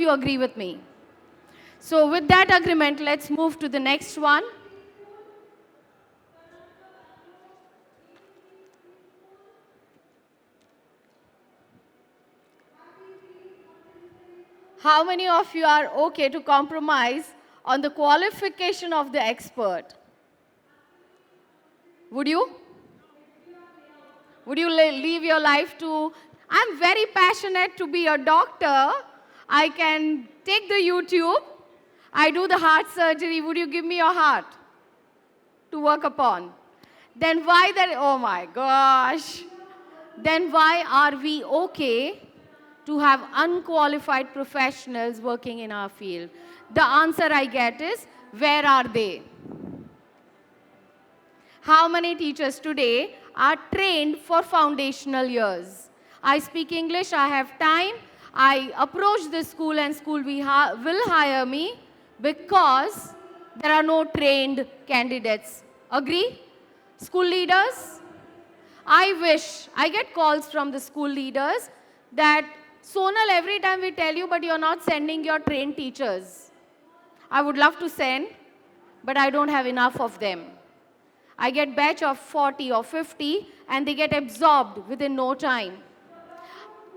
you agree with me? So with that agreement, let's move to the next one. How many of you are okay to compromise on the qualification of the expert? Would you? Would you leave your life to... I'm very passionate to be a doctor. I can take the YouTube. I do the heart surgery. Would you give me your heart to work upon? Then why that... Oh my gosh. Then why are we okay to have unqualified professionals working in our field? The answer I get is, where are they? How many teachers today are trained for foundational years? I speak English, I have time, I approach the school and school will hire me because there are no trained candidates. Agree? School leaders? I wish, I get calls from the school leaders that, Sonal, every time we tell you, but you're not sending your trained teachers. I would love to send, but I don't have enough of them. I get batch of 40 or 50 and they get absorbed within no time.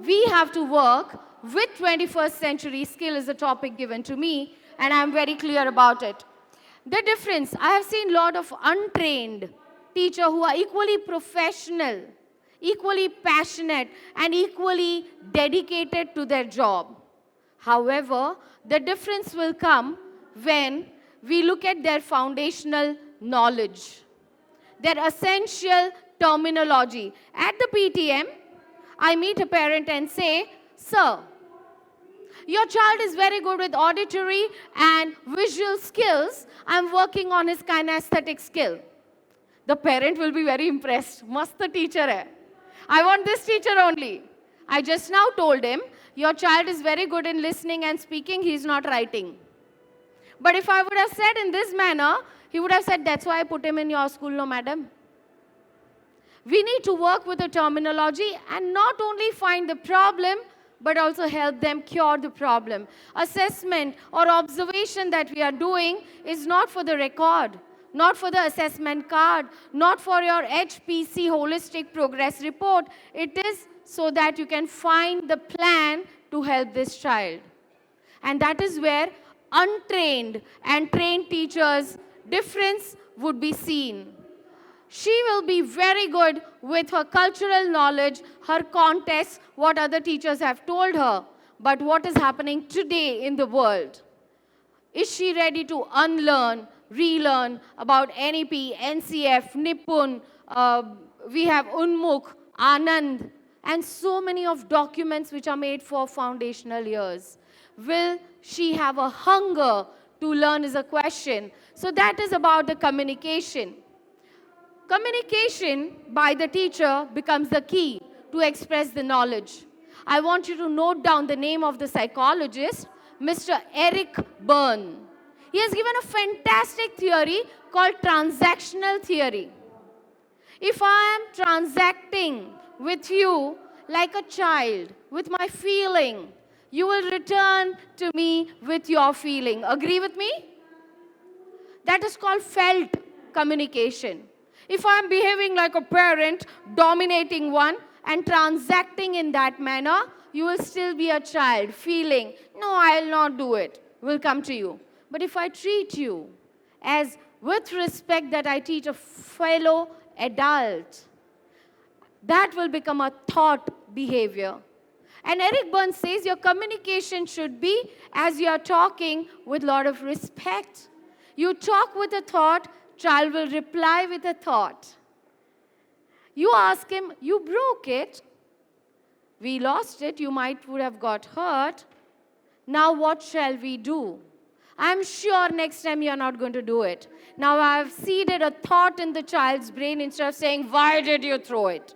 We have to work with 21st century skill is a topic given to me and I'm very clear about it. The difference, I have seen a lot of untrained teachers who are equally professional, equally passionate and equally dedicated to their job. However, the difference will come when we look at their foundational knowledge, their essential terminology. At the PTM, I meet a parent and say, sir, your child is very good with auditory and visual skills. I'm working on his kinesthetic skill. The parent will be very impressed. Mast teacher hai. I want this teacher only. I just now told him, your child is very good in listening and speaking, he's not writing. But if I would have said in this manner, he would have said, that's why I put him in your school, no madam. We need to work with the terminology and not only find the problem, but also help them cure the problem. Assessment or observation that we are doing is not for the record, not for the assessment card, not for your HPC holistic progress report. It is so that you can find the plan to help this child. And that is where untrained and trained teachers' difference would be seen. She will be very good with her cultural knowledge, her context, what other teachers have told her. But what is happening today in the world? Is she ready to unlearn, relearn about NEP, NCF, Nipun, we have Unmukh, Anand, and so many of documents which are made for foundational years. Will she have a hunger to learn is a question. So that is about the communication. Communication by the teacher becomes the key to express the knowledge. I want you to note down the name of the psychologist, Mr. Eric Berne. He has given a fantastic theory called transactional theory. If I am transacting with you like a child, with my feeling, you will return to me with your feeling. Agree with me? That is called felt communication. If I am behaving like a parent, dominating one, and transacting in that manner, you will still be a child, feeling, no, I will not do it, will come to you. But if I treat you as with respect that I teach a fellow adult, that will become a thought behavior. And Eric Berne says your communication should be as you are talking with a lot of respect. You talk with a thought, child will reply with a thought. You ask him, you broke it. We lost it. You would have got hurt. Now what shall we do? I'm sure next time you're not going to do it. Now I've seeded a thought in the child's brain instead of saying, why did you throw it?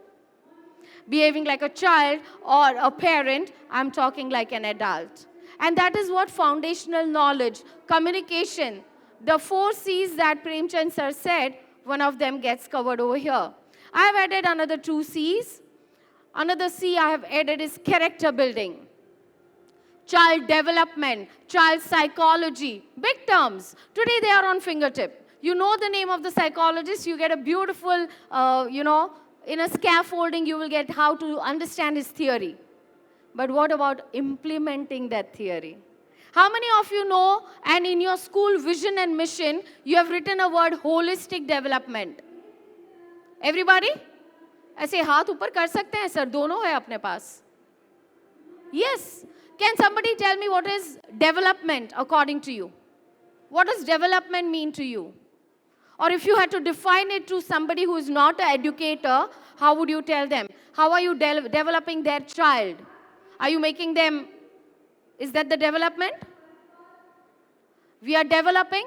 Behaving like a child or a parent, I'm talking like an adult. And that is what foundational knowledge, communication, the 4 C's that Premchand sir said, one of them gets covered over here. I have added another 2 C's. Another C I have added is character building. child development, child psychology, big terms. Today they are on fingertip. You know the name of the psychologist, you get a beautiful, in a scaffolding you will get how to understand his theory. But what about implementing that theory? How many of you know, and in your school vision and mission, you have written a word holistic development? Everybody? ऐसे हाथ ऊपर कर सकते हैं sir, दोनों है अपने पास. Yes. Can somebody tell me what is development according to you? What does development mean to you? Or if you had to define it to somebody who is not an educator, how would you tell them? How are you developing their child? Are you making them, is that the development? We are developing?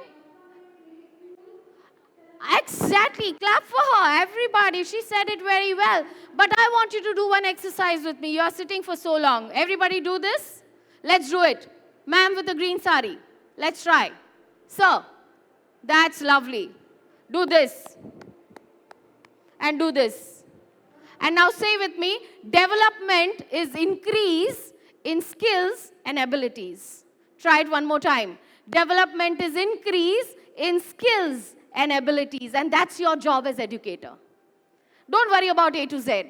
Exactly, clap for her, everybody. She said it very well. But I want you to do one exercise with me. You are sitting for so long. Everybody do this? Let's do it. Ma'am with the green sari. Let's try. Sir, that's lovely. Do this. And do this. And now say with me, development is increase in skills and abilities. Try it one more time. Development is increase in skills and abilities, and that's your job as educator. Don't worry about A to Z.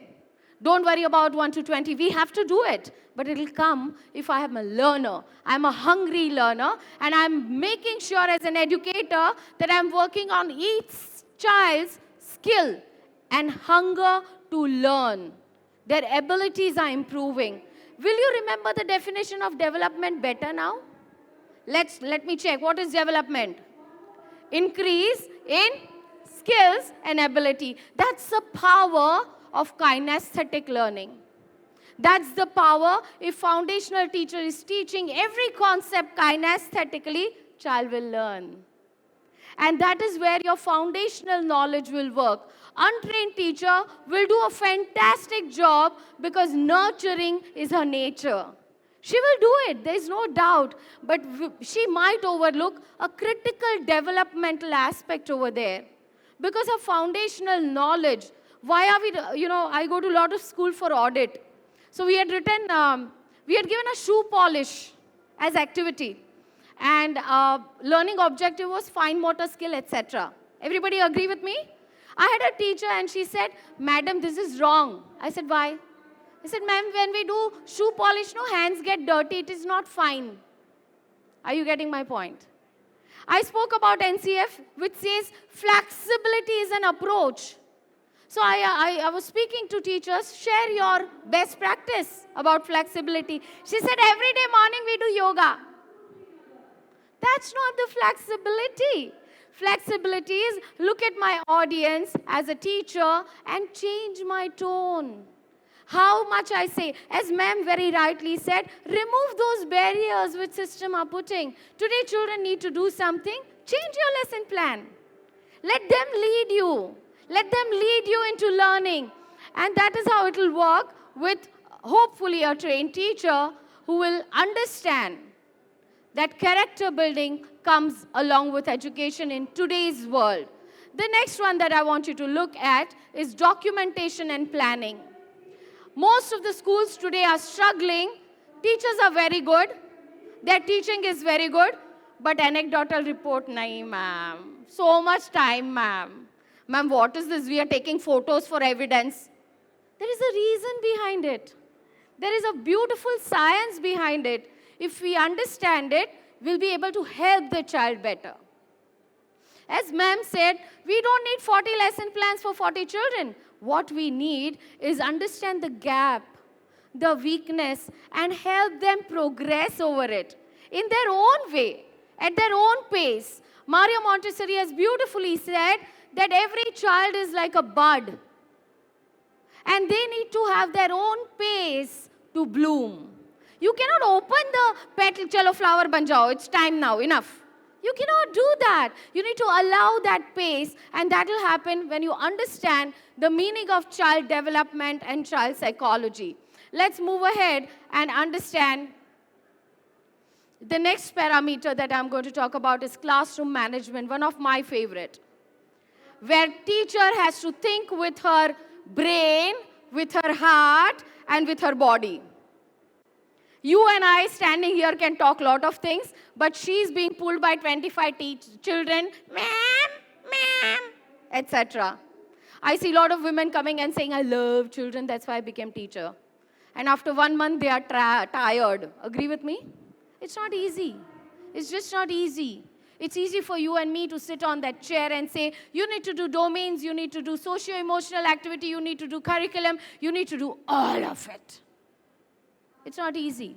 Don't worry about 1 to 20. We have to do it, but it'll come if I am a learner. I'm a hungry learner, and I'm making sure as an educator that I'm working on each child's skill and hunger to learn. Their abilities are improving. Will you remember the definition of development better now? Let me check. What is development? Increase in skills and ability. That's the power of kinesthetic learning. That's the power. If foundational teacher is teaching every concept kinesthetically, child will learn. And that is where your foundational knowledge will work. Untrained teacher will do a fantastic job because nurturing is her nature. She will do it, there is no doubt. But she might overlook a critical developmental aspect over there. Because of foundational knowledge, why are we, I go to a lot of school for audit. So we had given a shoe polish as activity. And learning objective was fine motor skill, etc. Everybody agree with me? I had a teacher and she said, "Madam, this is wrong." I said, "Why?" He said, "Ma'am, when we do shoe polish, no, hands get dirty. It is not fine." Are you getting my point? I spoke about NCF, which says flexibility is an approach. So I was speaking to teachers, share your best practice about flexibility. She said, every day morning we do yoga. That's not the flexibility. Flexibility is look at my audience as a teacher and change my tone. How much I say, as ma'am very rightly said, remove those barriers which system are putting. Today children need to do something, change your lesson plan. Let them lead you. Let them lead you into learning. And that is how it will work with hopefully a trained teacher who will understand that character building comes along with education in today's world. The next one that I want you to look at is documentation and planning. Most of the schools today are struggling. Teachers are very good. Their teaching is very good. But anecdotal report, nahi ma'am. So much time, ma'am. Ma'am, what is this? We are taking photos for evidence. There is a reason behind it. There is a beautiful science behind it. If we understand it, we'll be able to help the child better. As ma'am said, we don't need 40 lesson plans for 40 children. What we need is understand the gap, the weakness, and help them progress over it in their own way, at their own pace. Mario Montessori has beautifully said that every child is like a bud, and they need to have their own pace to bloom. You cannot open the petal, chalo flower ban jao, it's time now, enough. You cannot do that. You need to allow that pace, and that will happen when you understand the meaning of child development and child psychology. Let's move ahead and understand the next parameter that I'm going to talk about is classroom management, one of my favorite, where teacher has to think with her brain, with her heart, and with her body. You and I standing here can talk a lot of things, but she's being pulled by 25 children, ma'am, ma'am, etc. I see a lot of women coming and saying, I love children, that's why I became teacher. And after 1 month, they are tired. Agree with me? It's not easy. It's just not easy. It's easy for you and me to sit on that chair and say, you need to do domains, you need to do socio-emotional activity, you need to do curriculum, you need to do all of it. It's not easy.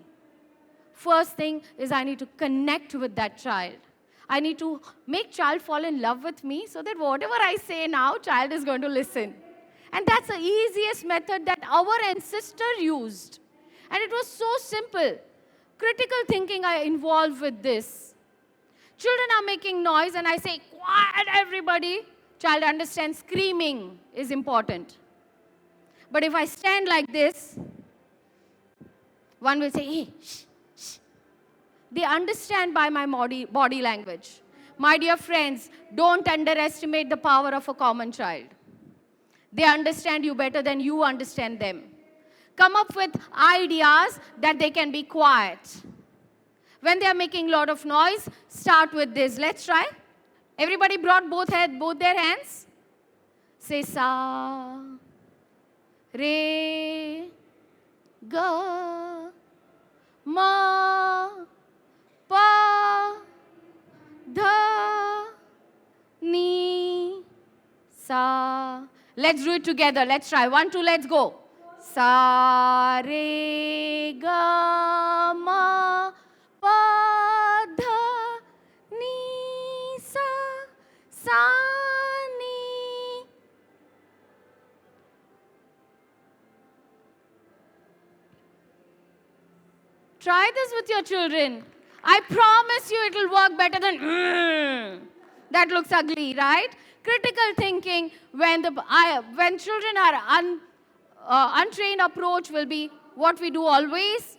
First thing is I need to connect with that child. I need to make child fall in love with me so that whatever I say now, child is going to listen. And that's the easiest method that our ancestor used. And it was so simple. Critical thinking I involved with this. Children are making noise and I say, quiet everybody. Child understands screaming is important. But if I stand like this, one will say, hey, shh, shh. They understand by my body language. My dear friends, don't underestimate the power of a common child. They understand you better than you understand them. Come up with ideas that they can be quiet. When they are making a lot of noise, start with this. Let's try. Everybody brought both their hands. Say sa, re, ga, ma, pa, dha, ni, sa. Let's do it together. Let's try. 1, 2, let's go. Sa, re, ga, ma, pa, dha, ni, sa, ni. Try this with your children. I promise you it will work better than that looks ugly, right? Critical thinking when children are untrained approach will be what we do always,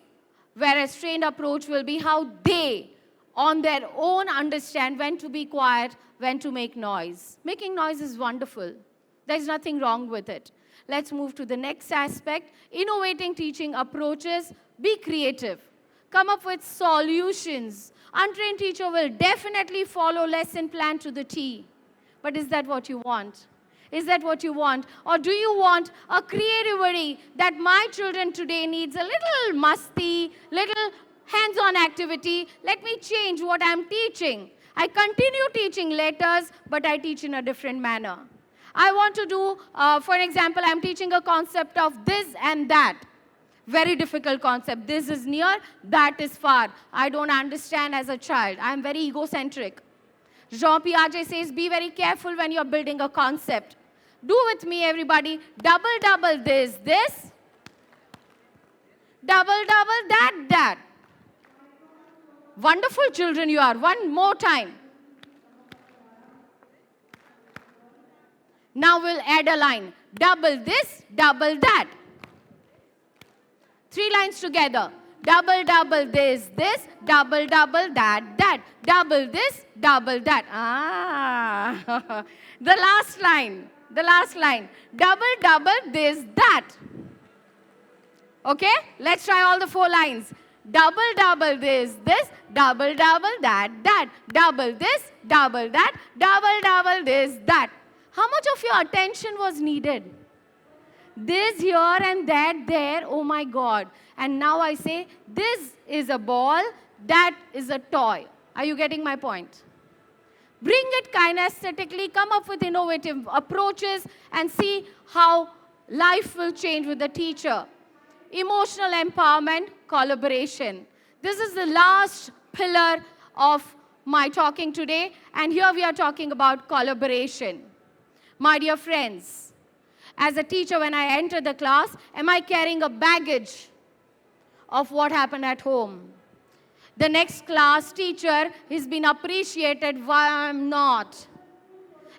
whereas trained approach will be how they on their own understand when to be quiet, when to make noise. Making noise is wonderful. There's nothing wrong with it. Let's move to the next aspect. Innovating teaching approaches. Be creative. Come up with solutions. Untrained teacher will definitely follow lesson plan to the T. But is that what you want? Is that what you want? Or do you want a creativity that my children today needs a little musty, little hands-on activity? Let me change what I'm teaching. I continue teaching letters, but I teach in a different manner. I want to do, for example, I'm teaching a concept of this and that. Very difficult concept. This is near, that is far. I don't understand as a child. I'm very egocentric. Jean Piaget says, be very careful when you're building a concept. Do with me, everybody. Double, double this. Double, double that. Wonderful children you are. One more time. Now we'll add a line. Double this, double that. 3 lines together. Double, double this, double, double that. Double this, double that. Ah. The last line. Double, double this, that. Okay? Let's try all the 4 lines. Double, double this, double, double that. Double this, double that. Double, double this, that. How much of your attention was needed? This here and that there, oh my God. And now I say, this is a ball, that is a toy. Are you getting my point? Bring it kinesthetically, come up with innovative approaches and see how life will change with the teacher. Emotional empowerment, collaboration. This is the last pillar of my talking today. And here we are talking about collaboration. My dear friends, as a teacher, when I enter the class, am I carrying a baggage of what happened at home? The next class teacher has been appreciated, why I'm not?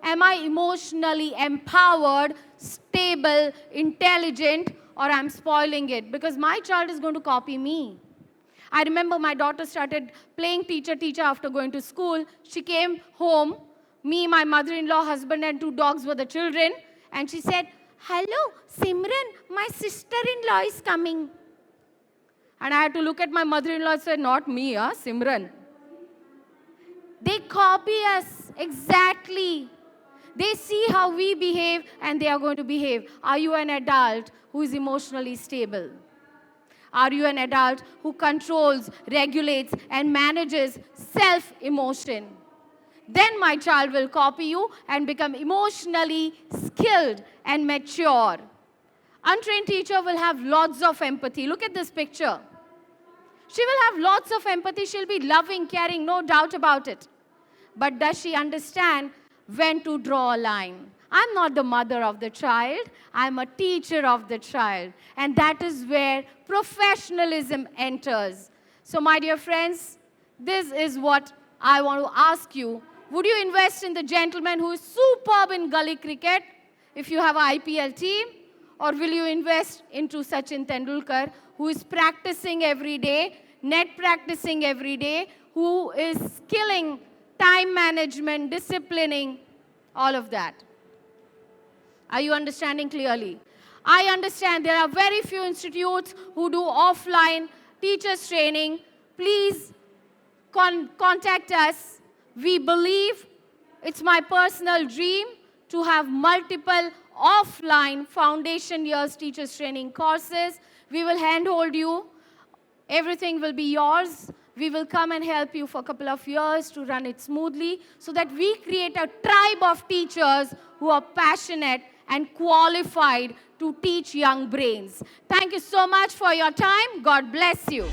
Am I emotionally empowered, stable, intelligent, or I'm spoiling it? Because my child is going to copy me. I remember my daughter started playing teacher after going to school. She came home, me, my mother-in-law, husband, and 2 dogs were the children, and she said, hello, Simran, my sister-in-law is coming. And I had to look at my mother-in-law and say, not me, Simran. They copy us exactly. They see how we behave and they are going to behave. Are you an adult who is emotionally stable? Are you an adult who controls, regulates, and manages self-emotion? Then my child will copy you and become emotionally skilled and mature. Untrained teacher will have lots of empathy. Look at this picture. She will have lots of empathy. She'll be loving, caring, no doubt about it. But does she understand when to draw a line? I'm not the mother of the child. I'm a teacher of the child. And that is where professionalism enters. So my dear friends, this is what I want to ask you. Would you invest in the gentleman who is superb in gully cricket if you have an IPL team? Or will you invest into Sachin Tendulkar, who is practicing every day, net practicing every day, who is skilling time management, disciplining, all of that? Are you understanding clearly? I understand there are very few institutes who do offline teachers training. Please contact us. We believe it's my personal dream to have multiple offline foundation years teachers training courses. We will handhold you. Everything will be yours. We will come and help you for a couple of years to run it smoothly so that we create a tribe of teachers who are passionate and qualified to teach young brains. Thank you so much for your time. God bless you.